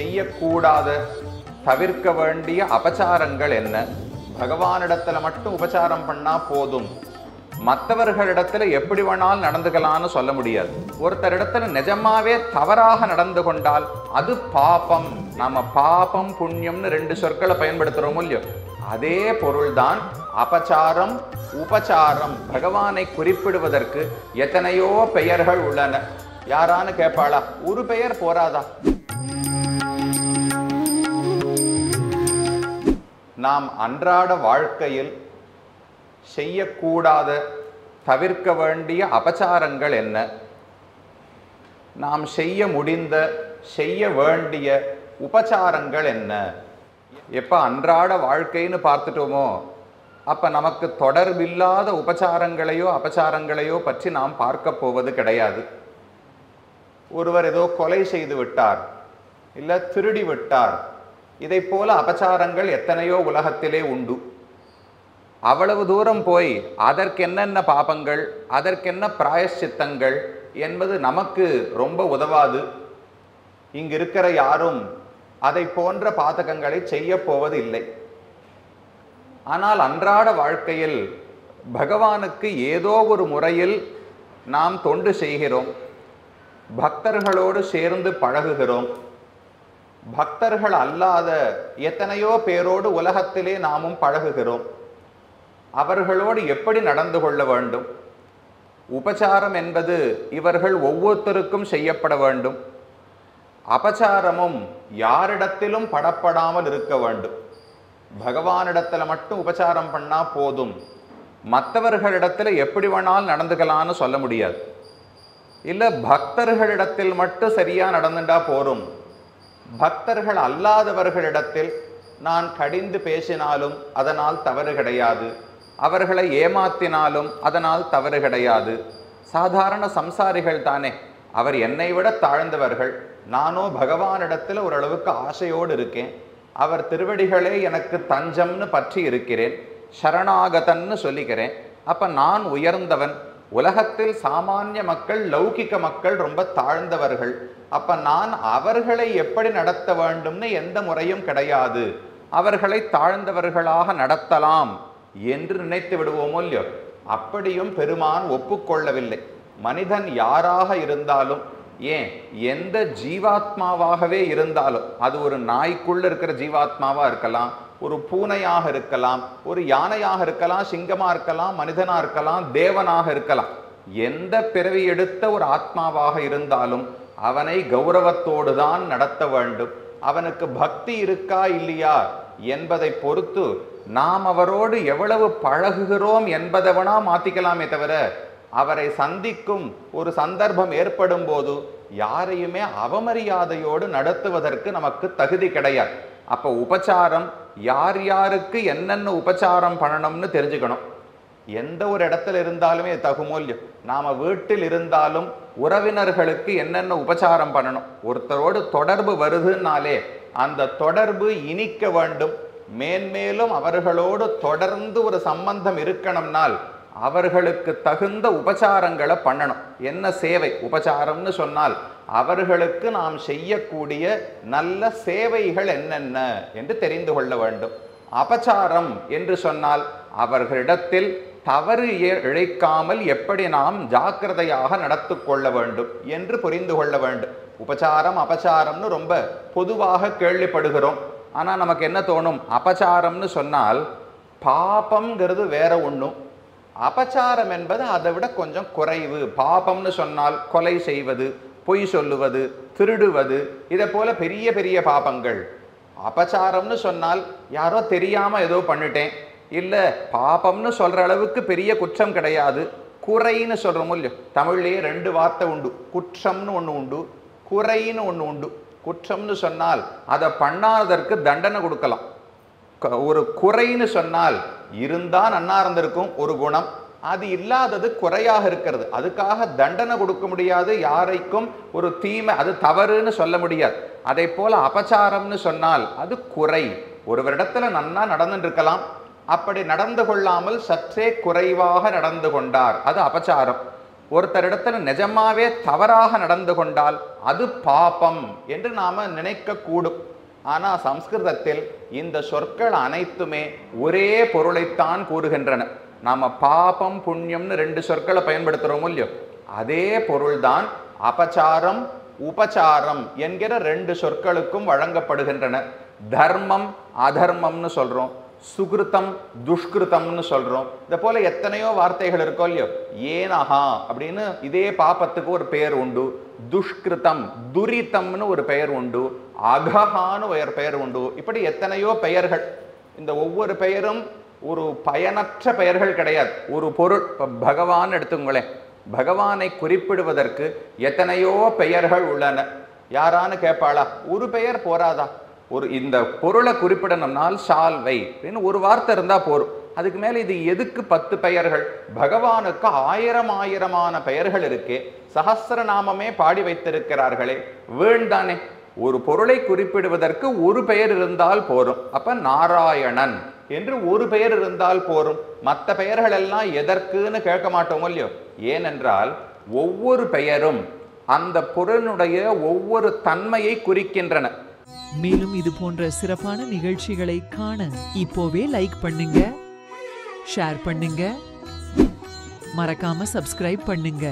செய்யக்கூடாத தவிர்க்க வேண்டிய அபச்சாரங்கள் என்ன? பகவானிடத்துல மட்டும் உபச்சாரம் பண்ணா போதும், மற்றவர்களிடத்துல எப்படி வேணாலும் நடந்துக்கலான்னு சொல்ல முடியாது. ஒருத்தரிடத்துல நிஜமாவே தவறாக நடந்து கொண்டால் அது பாபம். நாம பாபம் புண்ணியம்னு ரெண்டு சொற்களை பயன்படுத்துறோம் இல்லையோ, அதே பொருள்தான் அபச்சாரம் உபச்சாரம். பகவானை குறிப்பிடுவதற்கு எத்தனையோ பெயர்கள் உள்ளன. யாரான்னு கேட்பாளா? ஒரு பெயர் போராதா? நாம் அன்றாட வாழ்க்கையில் செய்யக்கூடாத தவிர்க்க வேண்டிய அபச்சாரங்கள் என்ன? நாம் செய்ய முடிந்த செய்ய வேண்டிய உபச்சாரங்கள் என்ன? எப்ப அன்றாட வாழ்க்கைன்னு பார்த்துட்டோமோ அப்ப நமக்கு தொடர்பில்லாத உபச்சாரங்களையோ அபச்சாரங்களையோ பற்றி நாம் பார்க்க போவது கிடையாது. ஒருவர் ஏதோ கொலை செய்து விட்டார், இல்ல திருடி விட்டார், இதை போல அபச்சாரங்கள் எத்தனையோ உலகத்திலே உண்டு. அவ்வளவு தூரம் போய் அதற்கு என்னென்ன பாபங்கள், அதற்கென்ன பிராயஷ்சித்தங்கள் என்பது நமக்கு ரொம்ப உதவாது. இங்கு இருக்கிற யாரும் அதை போன்ற பாதகங்களை செய்ய போவது இல்லை. ஆனால் அன்றாட வாழ்க்கையில் பகவானுக்கு ஏதோ ஒரு முறையில் நாம் தொண்டு செய்கிறோம், பக்தர்களோடு சேர்ந்து பழகுகிறோம். பக்தர்கள் அல்லாத எத்தனையோ பேரோடு உலகத்திலே நாமும் பழகுகிறோம். அவர்களோடு எப்படி நடந்து கொள்ள வேண்டும்? உபச்சாரம் என்பது இவர்கள் ஒவ்வொருத்தருக்கும் செய்யப்பட வேண்டும். அபச்சாரமும் யாரிடத்திலும் படப்படாமல் இருக்க வேண்டும். பகவானிடத்துல மட்டும் உபச்சாரம் பண்ணா போதும், மற்றவர்களிடத்துல எப்படி வேணாலும் நடந்துக்கலான்னு சொல்ல முடியாது. இல்ல பக்தர்களிடத்தில் மட்டும் சரியா நடந்துட்டா போரும், பக்தர்கள் அல்லாதவர்களிடத்தில் நான் கடிந்து பேசினாலும் அதனால் தவறு கிடையாது, அவர்களை ஏமாத்தினாலும் அதனால் தவறு கிடையாது. சாதாரண சம்சாரிகள் தானே, அவர் என்னை விட தாழ்ந்தவர்கள், நானோ பகவானிடத்தில் ஓரளவுக்கு ஆசையோடு இருக்கேன், அவர் திருவடிகளே எனக்கு தஞ்சம்னு பற்றி இருக்கிறேன், சரணாகதன்னு சொல்லிக்கிறேன். அப்ப நான் உயர்ந்தவன், உலகத்தில் சாமானிய மக்கள் லௌகிக மக்கள் ரொம்ப தாழ்ந்தவர்கள். அப்ப நான் அவர்களை எப்படி நடத்த வேண்டும்னு எந்த முறையும் கிடையாது, அவர்களை தாழ்ந்தவர்களாக நடத்தலாம் என்று நினைத்து விடுவோமோ இல்லையோ. அப்படியும் பெருமான் ஒப்புக்கொள்ளவில்லை. மனிதன் யாராக இருந்தாலும், ஏன் எந்த ஜீவாத்மாவாகவே இருந்தாலும், அது ஒரு நாய்க்குள்ள இருக்கிற ஜீவாத்மாவா இருக்கலாம், ஒரு பூனையாக இருக்கலாம், ஒரு யானையாக இருக்கலாம், சிங்கமா இருக்கலாம், மனிதனா இருக்கலாம், தேவனாக இருக்கலாம். எந்த பிறவி எடுத்த ஒரு ஆத்மாவாக இருந்தாலும் அவனை கௌரவத்தோடு தான் நடத்த வேண்டும். அவனுக்கு பக்தி இருக்கா இல்லையா என்பதை பொறுத்து நாம் அவரோடு எவ்வளவு பழகுகிறோம் என்பதை வேணா மாத்திக்கலாமே தவிர, அவரை சந்திக்கும் ஒரு சந்தர்ப்பம் ஏற்படும் போது யாரையுமே அவமரியாதையோடு நடத்துவதற்கு நமக்கு தகுதி கிடையாது. அப்ப உபச்சாரம் யார் யாருக்கு என்னென்ன உபச்சாரம் பண்ணணும்னு தெரிஞ்சுக்கணும். எந்த ஒரு இடத்துல இருந்தாலுமே தகுமோ இல்லையோ, நாம வீட்டில் இருந்தாலும் உறவினர்களுக்கு என்னென்ன உபச்சாரம் பண்ணணும். ஒருத்தரோடு தொடர்பு வருதுன்னாலே அந்த தொடர்பு இனிக்க வேண்டும், மேன்மேலும் அவர்களோடு தொடர்ந்து ஒரு சம்பந்தம் இருக்கணும்னால் அவர்களுக்கு தகுந்த உபச்சாரங்களை பண்ணணும். என்ன சேவை உபச்சாரம்னு சொன்னால் அவர்களுக்கு நாம் செய்யக்கூடிய நல்ல சேவைகள் என்னென்ன என்று தெரிந்து கொள்ள வேண்டும். அபச்சாரம் என்று சொன்னால் அவர்களிடத்தில் தவறு இழைக்காமல் எப்படி நாம் ஜாக்கிரதையாக நடத்து கொள்ள வேண்டும் என்று புரிந்து கொள்ள வேண்டும். உபச்சாரம் அபச்சாரம்னு ரொம்ப பொதுவாக கேள்விப்படுகிறோம். ஆனா நமக்கு என்ன தோணும்? அபச்சாரம்னு சொன்னால் பாபம்ங்கிறது வேற ஒண்ணும், அபச்சாரம் என்பது அதை விட கொஞ்சம் குறைவு. பாபம்னு சொன்னால் கொலை செய்வது, பொய் சொல்லுவது, திருடுவது, இதை போல பெரிய பெரிய பாபங்கள். அபச்சாரம்னு சொன்னால் யாரோ தெரியாம ஏதோ பண்ணிட்டேன், இல்ல பாபம்னு சொல்ற அளவுக்கு பெரிய குற்றம் கிடையாது, குறைன்னு சொல்றோம் இல்லையோ. தமிழ்லயே ரெண்டு வார்த்தை உண்டு, குற்றம்னு ஒண்ணு உண்டு, குறைன்னு ஒண்ணு உண்டு. குற்றம்னு சொன்னால் அதை பண்ணாததற்கு தண்டனை கொடுக்கலாம். ஒரு குறைன்னு சொன்னால் இருந்தா நன்னா இருந்திருக்கும் ஒரு குணம், அது இல்லாதது குறையாக இருக்கிறது, அதுக்காக தண்டனை கொடுக்க முடியாது, யாரைக்கும் ஒரு தீமை அது தவறுன்னு சொல்ல முடியாது. அதை போல அபச்சாரம்னு சொன்னால் அது குறை. ஒருவரிடத்துல நன்னா நடந்துட்டு இருக்கலாம், அப்படி நடந்து கொள்ளாமல் சற்றே குறைவாக நடந்து கொண்டார், அது அபச்சாரம். ஒருத்தரிடத்துல நிஜமாவே தவறாக நடந்து கொண்டால் அது பாபம் என்று நாம நினைக்க கூடும். ஆனா சம்ஸ்கிருதத்தில் இந்த சொற்கள் அனைத்துமே ஒரே பொருளைத்தான் கூறுகின்றன. நாம பாபம் புண்ணியம்னு 2 சொற்களை பயன்படுத்துறோம் இல்லையோ, அதே பொருள்தான் அபச்சாரம் உபச்சாரம் என்கிற 2 சொற்களுக்கும் வழங்கப்படுகின்றன. தர்மம் அதர்மம்னு சொல்றோம், சுகிருத்தம் துஷ்கிருத்தம்னு சொல்றோம். இத போல எத்தனையோ வார்த்தைகள் இருக்கோ இல்லையோ. ஏனஹா அப்படின்னு இதே பாபத்துக்கு ஒரு பெயர் உண்டு, துஷ்கிருத்தம் துரிதம்னு ஒரு பெயர் உண்டு, அகஹான்னு ஒரு பெயர் உண்டு. இப்படி எத்தனையோ பெயர்கள். இந்த ஒவ்வொரு பெயரும் ஒரு பயனற்ற பெயர்கள் கிடையாது. ஒரு பொருள், இப்ப பகவான் எடுத்துங்களேன், பகவானை குறிப்பிடுவதற்கு எத்தனையோ பெயர்கள் உள்ளன. யாரான்னு கேட்பாளா? ஒரு பெயர் போராதா? ஒரு இந்த பொருளை குறிப்பிடணும்னால் சால்வை அப்படின்னு ஒரு வார்த்தை இருந்தா போரும். அதுக்கு மேல இது எதுக்கு 10 பெயர்கள்? பகவானுக்கு ஆயிரமான பெயர்கள் இருக்கே, சஹஸ்ரநாமமே பாடி வைத்திருக்கிறார்களே, வேண்டானே. ஒரு பொருளை குறிப்பிடுவதற்கு ஒரு பெயர் இருந்தால் போரும். அப்ப நாராயணன் என்று ஒரு பெயர் இருந்தால் போரும். மற்ற பெயர்கள் எல்லாம் எதற்குன்னு கேட்க மாட்டோம் இல்லையோ. ஏனென்றால் ஒவ்வொரு பெயரும் அந்த பொருளுடைய ஒவ்வொரு தன்மையை குறிக்கின்றன. மேலும் இது போன்ற சிறப்பான நிகழ்ச்சிகளை காண இப்போவே லைக் பண்ணுங்க, ஷேர் பண்ணுங்க, மறக்காம சப்ஸ்கிரைப் பண்ணுங்க.